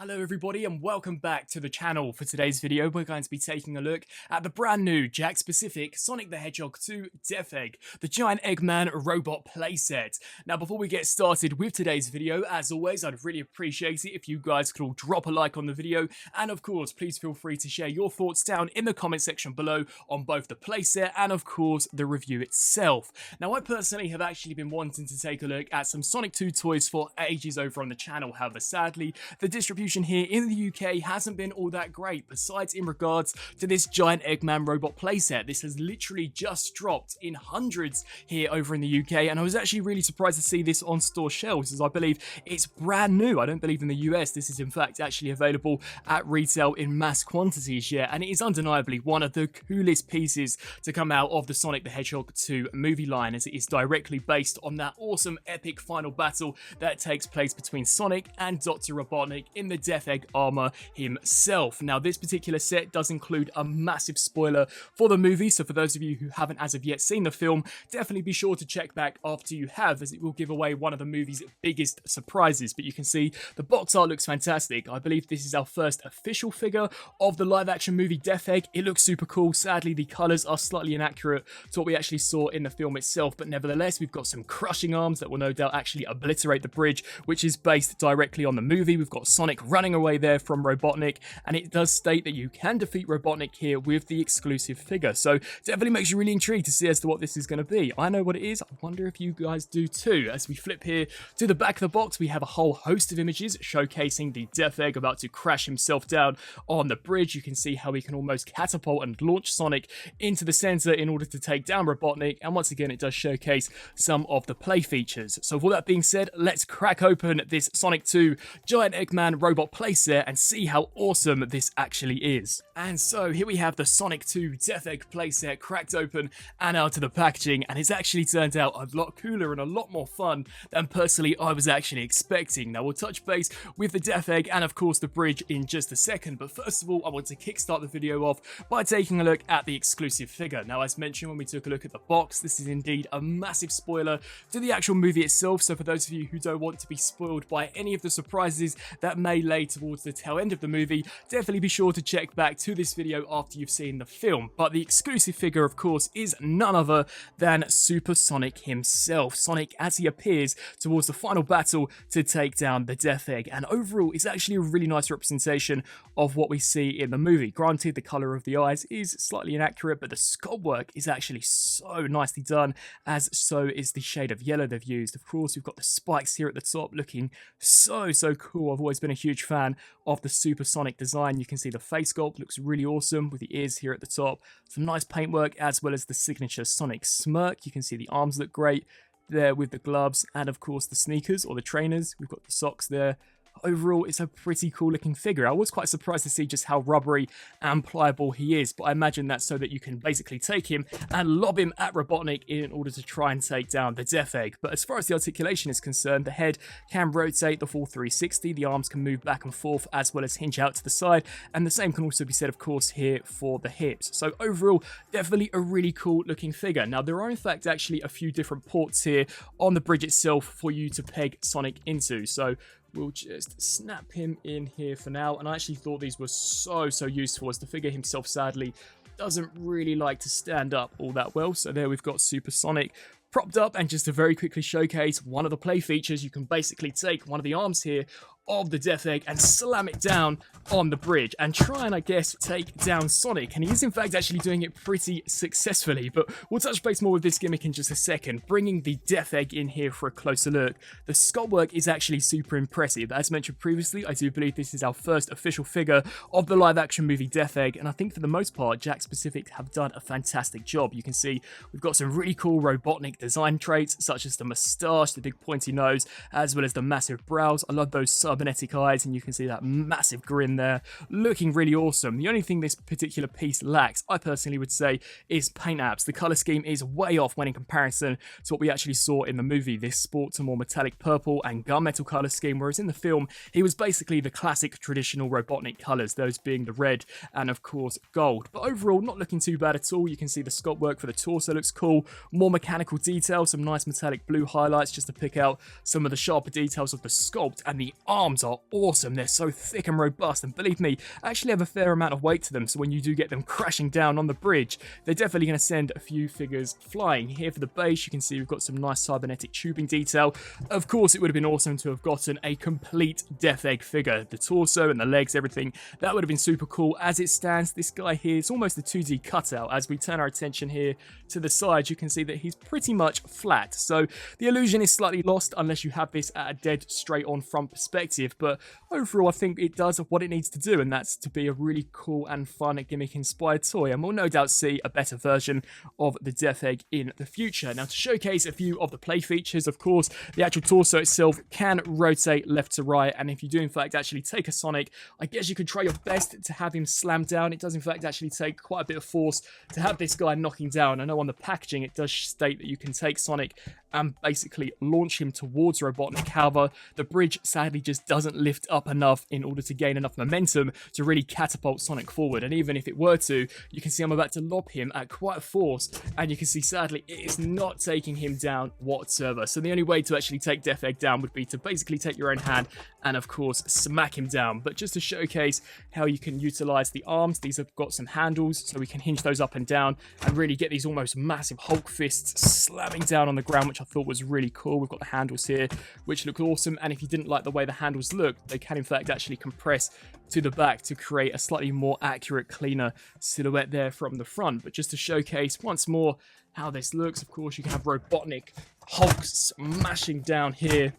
Hello everybody and welcome back to the channel. For today's video we're going to be taking a look at the brand new Jakks-Pacific Sonic the Hedgehog 2 Death Egg, the giant Eggman robot playset. Now before we get started with today's video, as always I'd really appreciate it if you guys could all drop a like on the video, and of course please feel free to share your thoughts down in the comment section below on both the playset and of course the review itself. Now I personally have actually been wanting to take a look at some Sonic 2 toys for ages over on the channel, however sadly the distribution here in the UK hasn't been all that great, besides in regards to this giant Eggman robot playset. This has literally just dropped in hundreds here over in the UK, and I was actually really surprised to see this on store shelves, as I believe it's brand new. I don't believe in the US this is in fact actually available at retail in mass quantities yet, and it is undeniably one of the coolest pieces to come out of the Sonic the Hedgehog 2 movie line, as it is directly based on that awesome epic final battle that takes place between Sonic and Dr. Robotnik in the Death Egg armor himself. Now this particular set does include a massive spoiler for the movie, so for those of you who haven't as of yet seen the film, definitely be sure to check back after you have, as it will give away one of the movie's biggest surprises. But you can see the box art looks fantastic. I believe this is our first official figure of the live action movie Death Egg. It looks super cool. Sadly the colours are slightly inaccurate to what we actually saw in the film itself, but nevertheless we've got some crushing arms that will no doubt actually obliterate the bridge, which is based directly on the movie. We've got Sonic running away there from Robotnik, and it does state that you can defeat Robotnik here with the exclusive figure, so definitely makes you really intrigued to see as to what this is going to be. I know what it is. I wonder if you guys do too. As we flip here to the back of the box, we have a whole host of images showcasing the Death Egg about to crash himself down on the bridge. You can see how he can almost catapult and launch Sonic into the center in order to take down Robotnik, and once again it does showcase some of the play features. So with all that being said, let's crack open this Sonic 2 giant Eggman robot playset and see how awesome this actually is. And so here we have the Sonic 2 Death Egg playset cracked open and out of the packaging, and it's actually turned out a lot cooler and a lot more fun than personally I was actually expecting. Now we'll touch base with the Death Egg and of course the bridge in just a second, but first of all I want to kickstart the video off by taking a look at the exclusive figure. Now as mentioned when we took a look at the box, this is indeed a massive spoiler to the actual movie itself, so for those of you who don't want to be spoiled by any of the surprises that may lay towards the tail end of the movie, definitely be sure to check back to this video after you've seen the film. But the exclusive figure of course is none other than Super Sonic himself. Sonic as he appears towards the final battle to take down the Death Egg, and overall it's actually a really nice representation of what we see in the movie. Granted the colour of the eyes is slightly inaccurate, but the sculpt work is actually so nicely done, as so is the shade of yellow they've used. Of course we've got the spikes here at the top looking so cool. I've always been a huge fan of the Super Sonic design. You can see the face sculpt looks really awesome with the ears here at the top, some nice paintwork as well as the signature Sonic smirk. You can see the arms look great there with the gloves, and of course the sneakers or the trainers. We've got the socks there. Overall, it's a pretty cool looking figure. I was quite surprised to see just how rubbery and pliable he is, but I imagine that's so that you can basically take him and lob him at Robotnik in order to try and take down the Death Egg. But as far as the articulation is concerned, the head can rotate the full 360, the arms can move back and forth as well as hinge out to the side, and the same can also be said of course here for the hips. So overall, definitely a really cool looking figure. Now there are in fact actually a few different ports here on the bridge itself for you to peg Sonic into, so we'll just snap him in here for now. And I actually thought these were so useful, as the figure himself sadly doesn't really like to stand up all that well. So there we've got Super Sonic propped up, and just to very quickly showcase one of the play features, you can basically take one of the arms here of the Death Egg and slam it down on the bridge and try and I guess take down Sonic, and he is in fact actually doing it pretty successfully. But we'll touch base more with this gimmick in just a second. Bringing the Death Egg in here for a closer look, the sculpt work is actually super impressive. As mentioned previously, I do believe this is our first official figure of the live action movie Death Egg, and I think for the most part Jakks-Pacific have done a fantastic job. You can see we've got some really cool Robotnik design traits such as the moustache, the big pointy nose, as well as the massive brows. I love those cybernetic eyes, and you can see that massive grin there, looking really awesome. The only thing this particular piece lacks, I personally would say, is paint apps. The color scheme is way off when in comparison to what we actually saw in the movie. This sports a more metallic purple and gunmetal color scheme, whereas in the film he was basically the classic traditional Robotnik colors, those being the red and of course gold. But overall not looking too bad at all. You can see the sculpt work for the torso looks cool, more mechanical detail, some nice metallic blue highlights just to pick out some of the sharper details of the sculpt, and the arm arms are awesome. They're so thick and robust, and believe me, actually have a fair amount of weight to them, so when you do get them crashing down on the bridge, they're definitely going to send a few figures flying. Here for the base, you can see we've got some nice cybernetic tubing detail. Of course, it would have been awesome to have gotten a complete Death Egg figure. The torso and the legs, everything, that would have been super cool. As it stands, this guy here, it's almost a 2D cutout. As we turn our attention here to the side, you can see that he's pretty much flat. So the illusion is slightly lost unless you have this at a dead straight on front perspective, but overall I think it does what it needs to do, and that's to be a really cool and fun gimmick inspired toy, and we'll no doubt see a better version of the Death Egg in the future. Now, to showcase a few of the play features, of course, the actual torso itself can rotate left to right, and if you do in fact actually take a Sonic, I guess you could try your best to have him slam down. It does in fact actually take quite a bit of force to have this guy knocking down. I know on the packaging it does state that you can take Sonic and basically launch him towards Robotnik. However, the bridge sadly just doesn't lift up enough in order to gain enough momentum to really catapult Sonic forward, and even if it were to, you can see I'm about to lob him at quite a force, and you can see sadly it is not taking him down whatsoever. So the only way to actually take Death Egg down would be to basically take your own hand and of course smack him down. But just to showcase how you can utilize the arms, these have got some handles so we can hinge those up and down and really get these almost massive Hulk fists slamming down on the ground, which I thought was really cool. We've got the handles here which look awesome, and if you didn't like the way the handles look, they can in fact actually compress to the back to create a slightly more accurate, cleaner silhouette there from the front. But just to showcase once more how this looks, of course you can have Robotnik Hulk smashing down here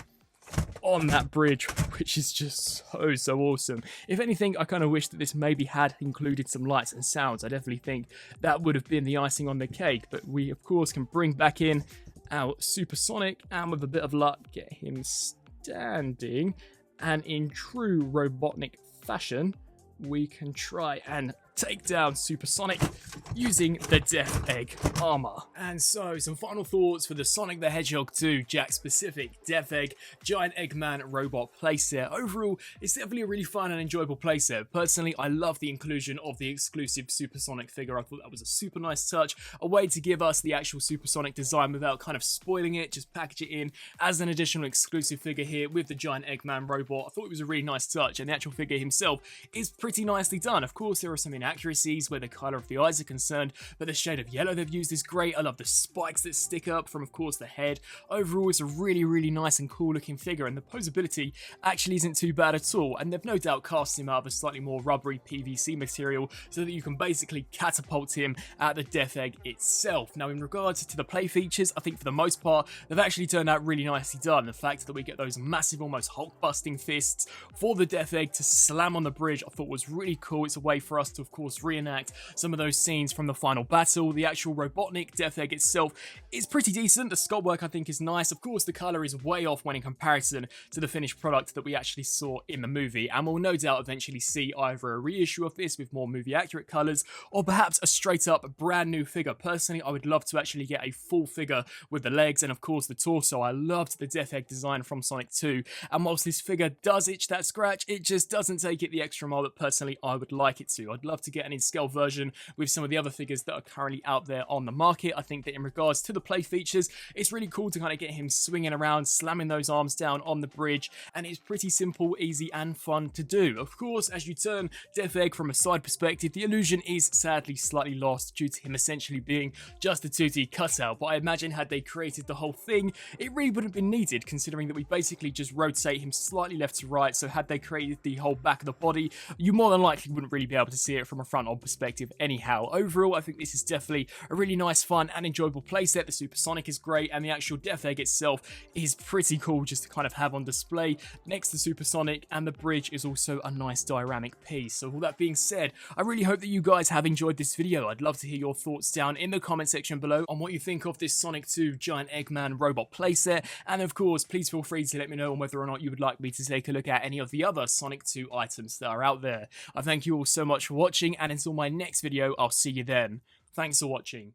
on that bridge, which is just so awesome. If anything, I kind of wish that this maybe had included some lights and sounds. I definitely think that would have been the icing on the cake. But we of course can bring back in our Supersonic and with a bit of luck get him standing, and in true Robotnik fashion we can try and take down Supersonic using the Death Egg armor. And so, some final thoughts for the Sonic the Hedgehog 2 Jack-specific Death Egg Giant Eggman robot playset. Overall, it's definitely a really fun and enjoyable playset. Personally, I love the inclusion of the exclusive Supersonic figure. I thought that was a super nice touch, a way to give us the actual Supersonic design without kind of spoiling it, just package it in as an additional exclusive figure here with the Giant Eggman robot. I thought it was a really nice touch, and the actual figure himself is pretty nicely done. Of course, there are some inaccuracies where the colour of the eyes are concerned, but the shade of yellow they've used is great. I love the spikes that stick up from, of course, the head. Overall, it's a really nice and cool looking figure, and the posability actually isn't too bad at all, and they've no doubt cast him out of a slightly more rubbery PVC material so that you can basically catapult him at the Death Egg itself. Now, in regards to the play features, I think for the most part, they've actually turned out really nicely done. The fact that we get those massive, almost Hulk-busting fists for the Death Egg to slam on the bridge, I thought was really cool. It's a way for us to, of course, reenact some of those scenes from the final battle. The actual Robotnik Death Egg itself is pretty decent. The sculpt work, I think, is nice. Of course, the colour is way off when in comparison to the finished product that we actually saw in the movie, and we'll no doubt eventually see either a reissue of this with more movie-accurate colours, or perhaps a straight-up brand new figure. Personally, I would love to actually get a full figure with the legs and, of course, the torso. I loved the Death Egg design from Sonic 2, and whilst this figure does itch that scratch, it just doesn't take it the extra mile that personally I would like it to. I'd love to get an in-scale version with some of the other figures that are currently out there on the market. I think that in regards to the play features, it's really cool to kind of get him swinging around, slamming those arms down on the bridge, and it's pretty simple, easy, and fun to do. Of course, as you turn Death Egg from a side perspective, the illusion is sadly slightly lost due to him essentially being just a 2D cutout, but I imagine had they created the whole thing, it really wouldn't have been needed, considering that we basically just rotate him slightly left to right. So had they created the whole back of the body, you more than likely wouldn't really be able to see it from a front-on perspective anyhow. Overall, I think this is definitely a really nice, fun, and enjoyable playset. The Supersonic is great, and the actual Death Egg itself is pretty cool just to kind of have on display next to Supersonic, and the bridge is also a nice dioramic piece. So all that being said, I really hope that you guys have enjoyed this video. I'd love to hear your thoughts down in the comment section below on what you think of this Sonic 2 Giant Eggman robot playset, and of course, please feel free to let me know on whether or not you would like me to take a look at any of the other Sonic 2 items that are out there. I thank you all so much for watching, and until my next video, I'll see you then. Thanks for watching.